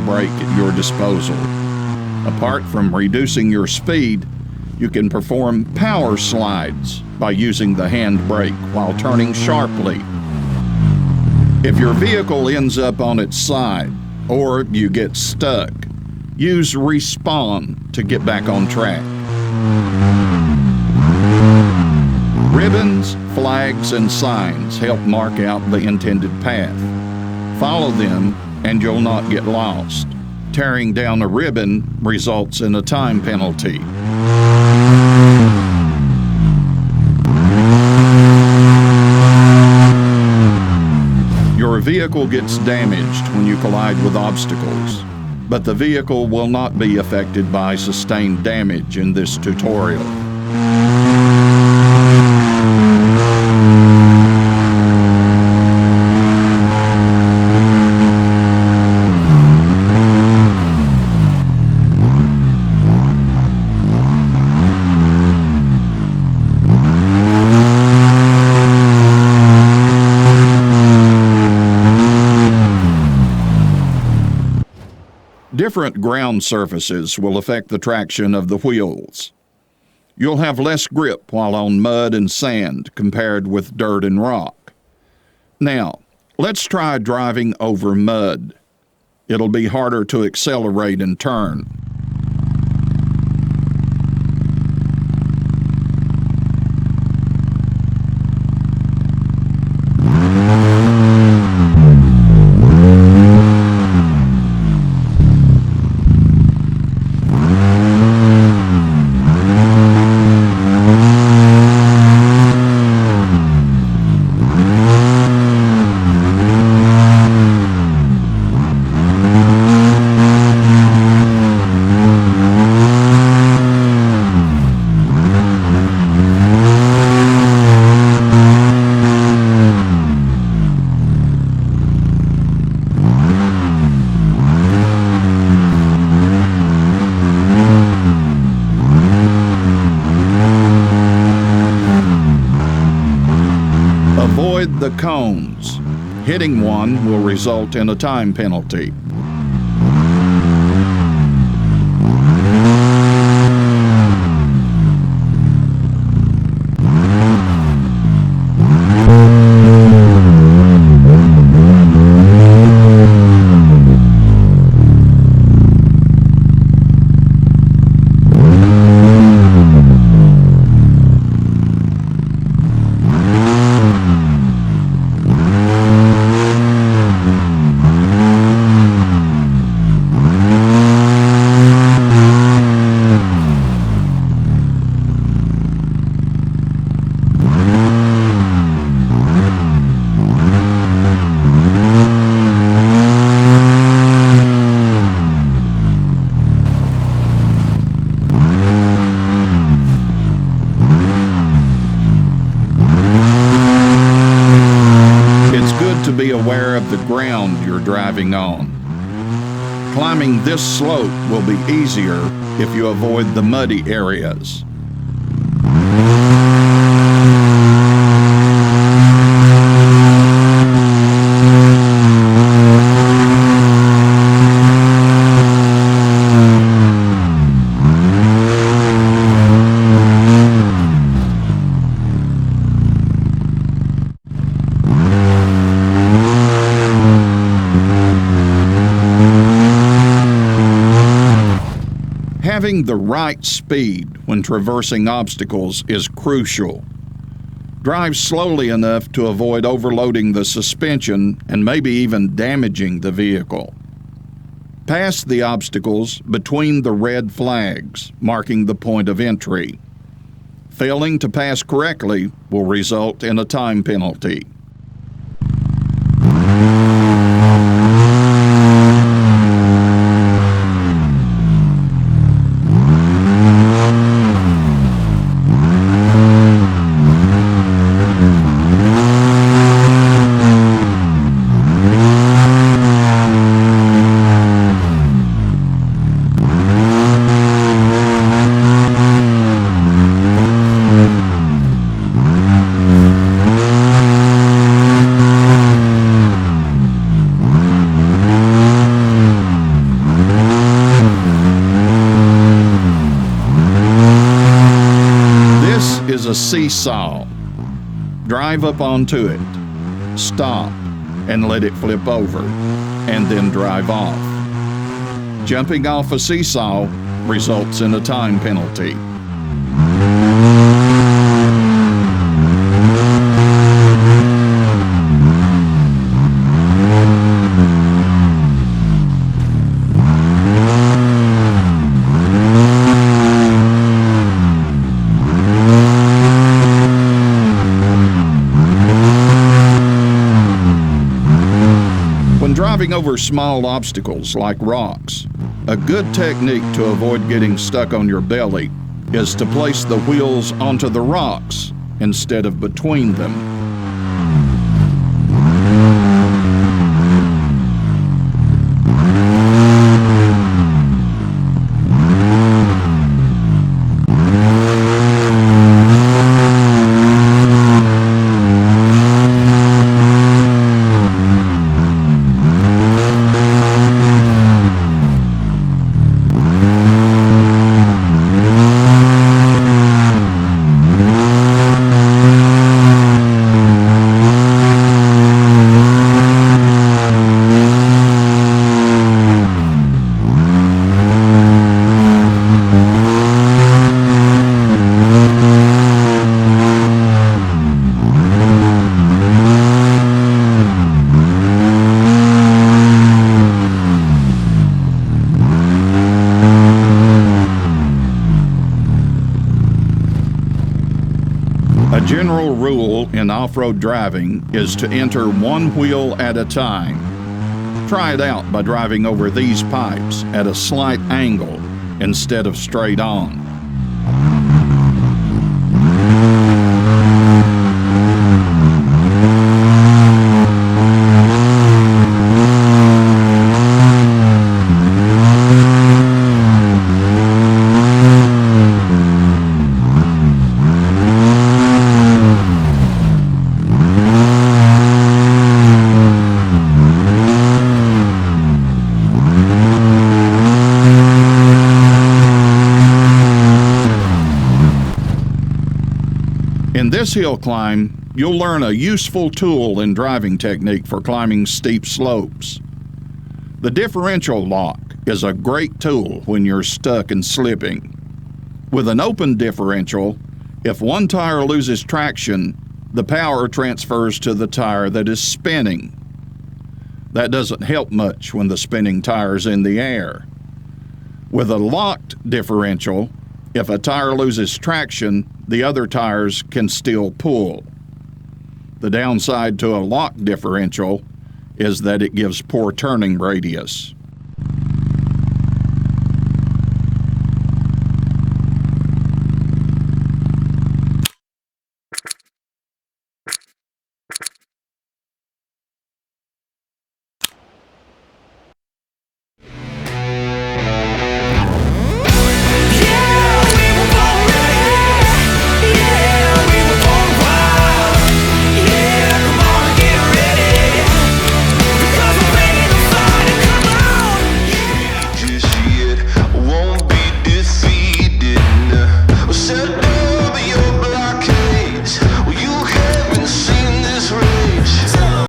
brake at your disposal. Apart from reducing your speed, you can perform power slides by using the hand brake while turning sharply. If your vehicle ends up on its side or you get stuck, use respawn to get back on track. Ribbons, flags, and signs help mark out the intended path. Follow them and you'll not get lost. Tearing down a ribbon results in a time penalty. Your vehicle gets damaged when you collide with obstacles, but the vehicle will not be affected by sustained damage in this tutorial. Different ground surfaces will affect the traction of the wheels. You'll have less grip while on mud and sand compared with dirt and rock. Now, let's try driving over mud. It'll be harder to accelerate and turn. Avoid the cones. Hitting one will result in a time penalty. To be aware of the ground you're driving on. Climbing this slope will be easier if you avoid the muddy areas. Having the right speed when traversing obstacles is crucial. Drive slowly enough to avoid overloading the suspension and maybe even damaging the vehicle. Pass the obstacles between the red flags, marking the point of entry. Failing to pass correctly will result in a time penalty. a seesaw. Drive up onto it, stop, and let it flip over, and then drive off. Jumping off a seesaw results in a time penalty. Driving over small obstacles like rocks, a good technique to avoid getting stuck on your belly is to place the wheels onto the rocks instead of between them. A general rule in off-road driving is to enter one wheel at a time. Try it out by driving over these pipes at a slight angle instead of straight on. In this hill climb, you'll learn a useful tool in driving technique for climbing steep slopes. The differential lock is a great tool when you're stuck and slipping. With an open differential, if one tire loses traction, the power transfers to the tire that is spinning. That doesn't help much when the spinning tire's in the air. With a locked differential, if a tire loses traction, the other tires can still pull. The downside to a locked differential is that it gives poor turning radius.